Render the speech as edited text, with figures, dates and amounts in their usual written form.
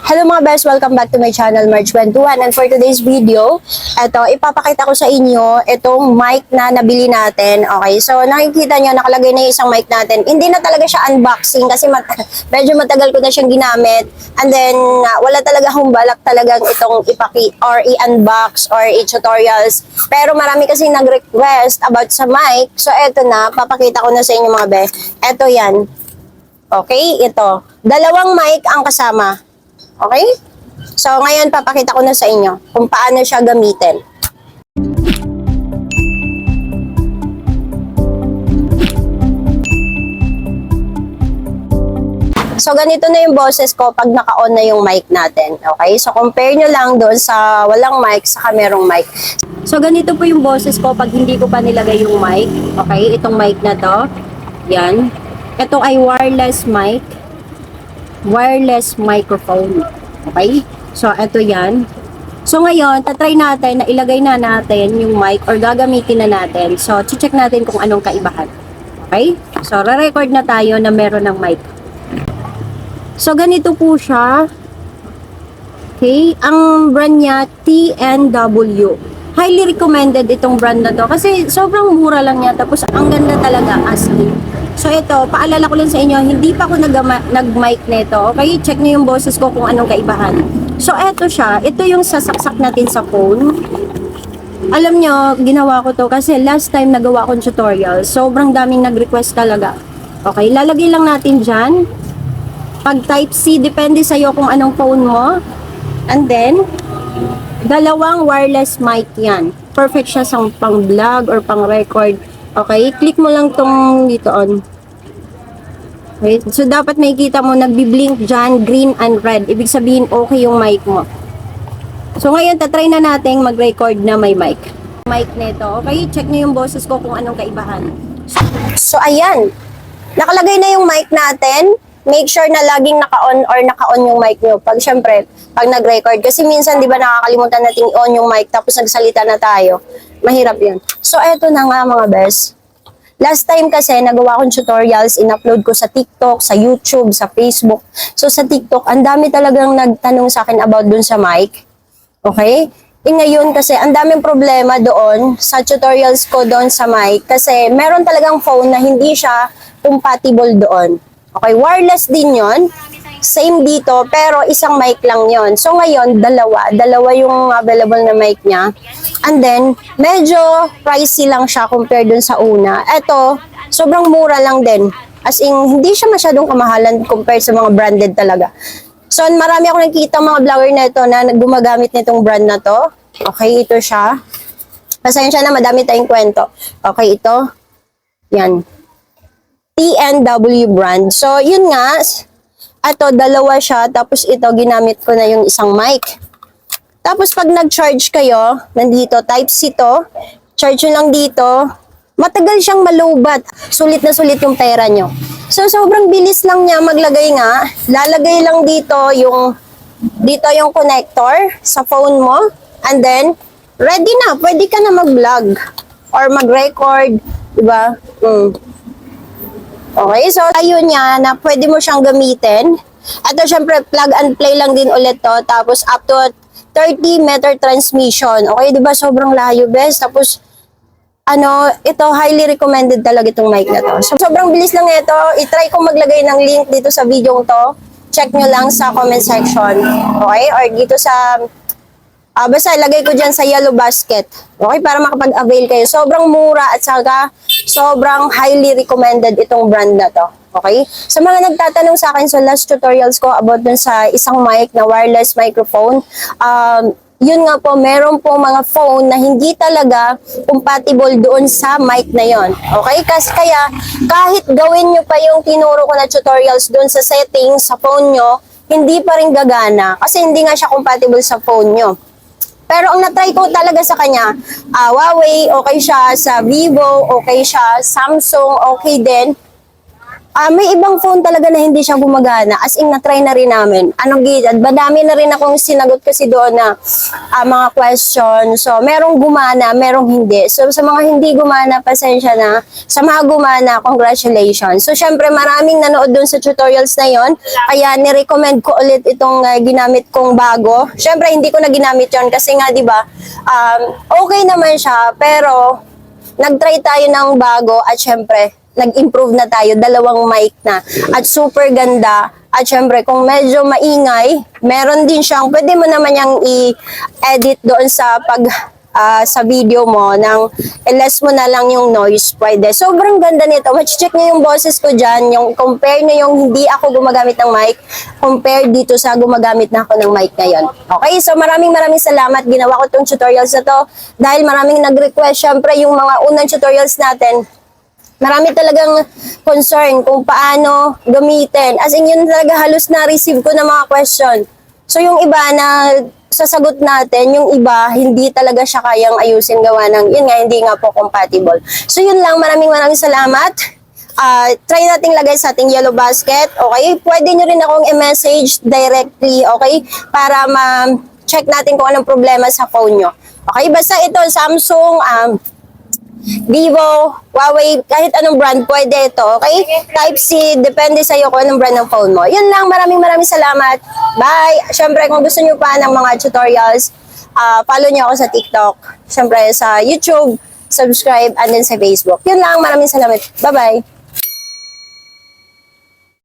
Hello mga best, welcome back to my channel, March 21. And for today's video, ipapakita ko sa inyo itong mic na nabili natin. Okay, so nakikita nyo, nakalagay na yung isang mic natin. Hindi na talaga siya unboxing kasi medyo matagal ko na siyang ginamit. And then, wala talaga akong balak talagang itong i-unbox or i-tutorials. Pero marami kasi nag-request about sa mic. So eto na, papakita ko na sa inyo mga best. Eto yan. Okay, ito. Dalawang mic ang kasama. Okay? So, ngayon papakita ko na sa inyo kung paano siya gamitin. So, ganito na yung boses ko pag naka-on na yung mic natin. Okay? So, compare nyo lang doon sa walang mic sa merong mic. So, ganito po yung boses ko pag hindi ko pa nilagay yung mic. Okay? Itong mic na to. Yan. Ito ay wireless mic. Wireless microphone. Okay? So, ito yan. So, ngayon, tatry natin na ilagay na natin yung mic or gagamitin na natin. So, check natin kung anong kaibahan. Okay? So, re-record na tayo na meron ng mic. So, ganito po siya. Okay? Ang brand niya, TNW. Highly recommended itong brand na to kasi sobrang mura lang niya. Tapos, ang ganda talaga as in. So ito, paalala ko lang sa inyo, hindi pa ako nag-mic nito. Okay, check niyo yung boses ko kung anong kaibahan. So ito siya, ito yung sasaksak natin sa phone. Alam nyo, ginawa ko to kasi last time nagawa kong tutorial, sobrang daming nag-request talaga. Okay, lalagay lang natin dyan. Pag type C, depende sa'yo kung anong phone mo. And then, dalawang wireless mic yan. Perfect siya sa pang vlog or pang record. Okay, click mo lang tong dito on. Okay, so dapat makikita mo nagbi-blink dyan, green and red. Ibig sabihin okay yung mic mo. So ngayon, tatry na natin mag-record na may mic. Mic nito. Okay, check nyo yung boses ko kung anong kaibahan. So ayan, nakalagay na yung mic natin. Make sure na laging naka-on or naka-on yung mic nyo. Pag syempre, pag nag-record. Kasi minsan, di ba, nakakalimutan natin i-on yung mic tapos nagsalita na tayo. Mahirap yun. So, eto na nga mga best. Last time kasi, nagawa kong tutorials, in-upload ko sa TikTok, sa YouTube, sa Facebook. So, sa TikTok, ang dami talagang nagtanong sa akin about dun sa mic. Okay? Ngayon kasi, ang daming problema doon sa tutorials ko doon sa mic. Kasi, meron talagang phone na hindi siya compatible doon. Okay, wireless din yon. Same dito, pero isang mic lang yon. So ngayon, dalawa yung available na mic niya. And then, medyo pricey lang siya compared dun sa una. Ito, sobrang mura lang din. As in, hindi siya masyadong kamahalan compared sa mga branded talaga. So, marami ako nakikita mga vlogger na ito na gumagamit nitong brand na to. Okay, ito siya. Pasensya na, madami tayong kwento. Okay, ito. Yan. TNW brand. So, yun nga, ito, dalawa siya, tapos ito, ginamit ko na yung isang mic. Tapos, pag nag-charge kayo, nandito, Type-C to, charge nyo lang dito, matagal siyang malubat. Sulit na sulit yung pera nyo. So, sobrang bilis lang niya maglagay nga. Lalagay lang dito yung connector sa phone mo, and then, ready na, pwede ka na mag-vlog or mag-record, diba? Okay, so ayun niya na pwede mo siyang gamitin. Ito syempre plug and play lang din ulit to. Tapos up to 30-meter transmission. Okay, di ba sobrang layo best. Tapos ito highly recommended talaga itong mic na to. So, sobrang bilis lang ito. I-try ko maglagay ng link dito sa video to. Check nyo lang sa comment section. Okay, or dito sa basta ilagay ko dyan sa yellow basket. Okay, para makapag-avail kayo. Sobrang mura at saka sobrang highly recommended itong brand na to. Okay? Sa mga nagtatanong sa akin sa last tutorials ko about dun sa isang mic na wireless microphone, yun nga po, meron po mga phone na hindi talaga compatible doon sa mic na yon. Okay? Kasi kaya, kahit gawin nyo pa yung tinuro ko na tutorials doon sa settings sa phone nyo, hindi pa rin gagana. Kasi hindi nga siya compatible sa phone nyo. Pero ang na-try ko talaga sa kanya, Huawei, okay siya, sa Vivo, okay siya, Samsung, okay din. May ibang phone talaga na hindi siya gumagana. As in, na-try na rin namin. Anong gilid? Madami na rin akong sinagot kasi doon na mga question. So, merong gumana, merong hindi. So, sa mga hindi gumana, pasensya na. Sa mga gumana, congratulations. So, syempre, maraming nanood doon sa tutorials na yon. Kaya, nirecommend ko ulit itong ginamit kong bago. Syempre, hindi ko na ginamit yon kasi nga, di ba, okay naman siya, pero nag-try tayo ng bago at syempre, nag-improve na tayo, 2 mic na. At super ganda. At syempre, kung medyo maingay, meron din siyang, pwede mo naman yung i-edit doon sa sa video mo, nang less mo na lang yung noise, pwede. Sobrang ganda nito. Check nyo yung boses ko dyan, yung compare nyo yung hindi ako gumagamit ng mic, compare dito sa gumagamit na ako ng mic ngayon. Okay, so maraming salamat. Ginawa ko tong tutorials na to dahil maraming nag-request. Syempre, yung mga unang tutorials natin, marami talagang concern kung paano gamitin. As in, yun talaga halos na-receive ko na mga question. So, yung iba na sasagot natin, yung iba, hindi talaga siya kayang ayusin gawa ng, yun nga, hindi nga po compatible. So, yun lang. Maraming salamat. Try nating lagay sa ating yellow basket. Okay? Pwede nyo rin akong i-message directly. Okay? Para ma-check natin kung anong problema sa phone nyo. Okay? Basta ito, Samsung, Vivo, Huawei, kahit anong brand, pwede ito, okay? Type-C, depende sa'yo kung anong brand ng phone mo. Yun lang, maraming salamat. Bye! Siyempre, kung gusto nyo pa ng mga tutorials, follow nyo ako sa TikTok. Siyempre, sa YouTube, subscribe, and then sa Facebook. Yun lang, maraming salamat. Bye-bye!